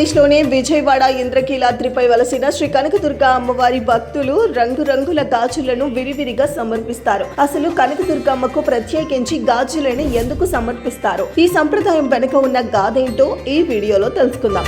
ఆంధ్రప్రదేశ్లోని విజయవాడ ఇంద్రకీలాద్రిపై వలసిన శ్రీ కనకదుర్గ అమ్మవారి భక్తులు రంగురంగుల గాజులను విరివిరిగా సమర్పిస్తారు. అసలు కనకదుర్గమ్మకు ప్రత్యేకించి గాజులను ఎందుకు సమర్పిస్తారు? ఈ సంప్రదాయం వెనుక ఉన్న గాథేంటో ఈ వీడియోలో తెలుసుకుందాం.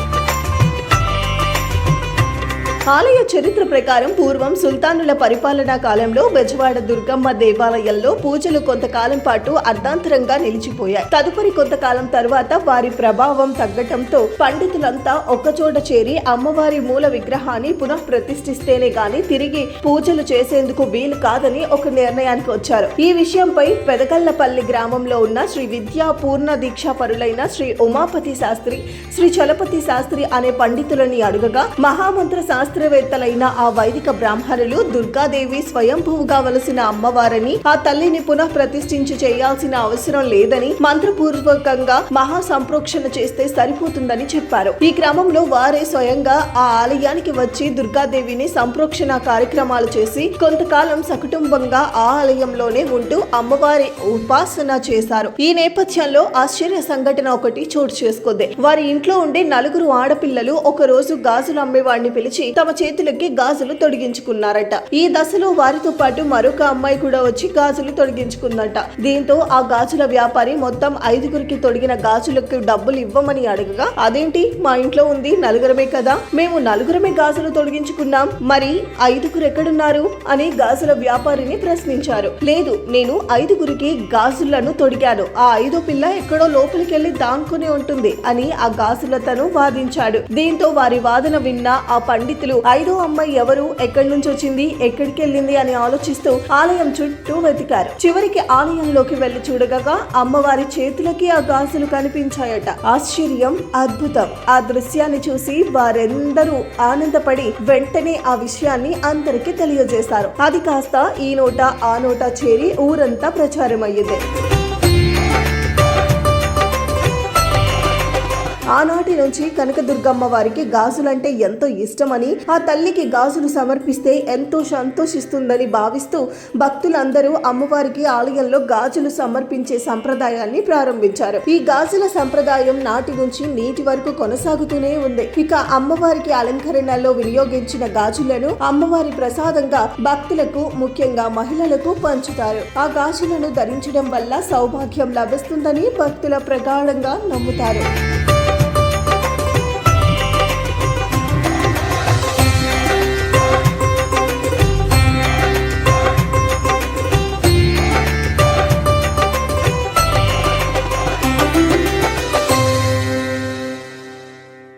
ఆలయ చరిత్ర ప్రకారం పూర్వం సుల్తానుల పరిపాలనా కాలంలో బెజవాడ దుర్గమ్మ దేవాలయంలో పూజలు కొంతకాలం పాటు అర్ధాంతరంగా నిలిచిపోయాయి. తదుపరి కొంతకాలం తర్వాత వారి ప్రభావం తగ్గటంతో పండితులంతా ఒక్కచోట చేరి అమ్మవారి మూల విగ్రహాన్ని పునః ప్రతిష్ఠిస్తేనే గాని తిరిగి పూజలు చేసేందుకు వీలు కాదని ఒక నిర్ణయానికి వచ్చారు. ఈ విషయంపై పెదకల్లపల్లి గ్రామంలో ఉన్న శ్రీ విద్యా పూర్ణ దీక్షా పరులైన శ్రీ ఉమాపతి శాస్త్రి, శ్రీ చలపతి శాస్త్రి అనే పండితులని అడుగగా మహామంత్ర శాస్త్రవేత్తలైన ఆ వైదిక బ్రాహ్మణులు దుర్గాదేవి స్వయంభూగా వలసిన అమ్మవారని, ఆ తల్లిని పునః ప్రతిష్ఠించి చేయాల్సిన అవసరం లేదని, మంత్రపూర్వకంగా మహా సంప్రోక్షణ చేస్తే సరిపోతుందని చెప్పారు. ఈ క్రమంలో వారే స్వయంగా ఆ ఆలయానికి వచ్చి దుర్గాదేవిని సంప్రోక్షణ కార్యక్రమాలు చేసి కొంతకాలం సకుటుంబంగా ఆ ఆలయంలోనే ఉంటూ అమ్మవారి ఉపాసన చేశారు. ఈ నేపథ్యంలో ఆశ్చర్య సంఘటన ఒకటి చోటు చేసుకుంది. వారి ఇంట్లో ఉండే 4 ఆడపిల్లలు ఒక రోజు గాజులు అమ్మేవాడిని పిలిచి తమ చేతులకి గాజులు తొడిగించుకున్నారట. ఈ దశలో వారితో పాటు మరొక అమ్మాయి కూడా వచ్చి గాజులు తొడిగించుకుందట. దీంతో ఆ గాజుల వ్యాపారి మొత్తం 5గురికి తొడిగిన గాజులకు డబ్బులు ఇవ్వమని అడగగా, అదేంటి, మా ఇంట్లో ఉంది 4 కదా, మేము 4 గాజులు తొడిగించుకున్నాం, మరి 5గురు ఎక్కడున్నారు అని గాజుల వ్యాపారిని ప్రశ్నించారు. లేదు, నేను 5గురికి గాజులను తొడిగాను, ఆ 5వ పిల్ల ఎక్కడో లోపలికెళ్లి దాంకుని ఉంటుంది అని ఆ గాజులతను వాదించాడు. దీంతో వారి వాదన విన్న ఆ పండితులు 5వ అమ్మాయి ఎవరు, ఎక్కడి నుంచి వచ్చింది, ఎక్కడికి వెళ్ళింది అని ఆలోచిస్తూ ఆలయం చుట్టూ వెతికారు. చివరికి ఆలయంలోకి వెళ్లి చూడగా అమ్మవారి చేతులకి ఆ గాజులు కనిపించాయట. ఆశ్చర్యం, అద్భుతం. ఆ దృశ్యాన్ని చూసి వారెందరూ ఆనందపడి వెంటనే ఆ విషయాన్ని అందరికీ తెలియజేశారు. అది కాస్త ఈ నోట ఆ నోట చేరి ఊరంతా ప్రచారం అయ్యింది. ఆనాటి నుంచి కనకదుర్గమ్మ వారికి గాజులంటే ఎంతో ఇష్టమని, ఆ తల్లికి గాజులు సమర్పిస్తే ఎంతో సంతోషిస్తుందని భావిస్తూ భక్తులందరూ అమ్మవారికి ఆలయంలో గాజులు సమర్పించే సంప్రదాయాన్ని ప్రారంభించారు. ఈ గాజుల సంప్రదాయం నాటి నుంచి నేటి వరకు కొనసాగుతూనే ఉంది. ఇక అమ్మవారికి అలంకరణలో వినియోగించిన గాజులను అమ్మవారి ప్రసాదంగా భక్తులకు, ముఖ్యంగా మహిళలకు పంచుతారు. ఆ గాజులను ధరించడం వల్ల సౌభాగ్యం లభిస్తుందని భక్తుల ప్రగాఢంగా నమ్ముతారు.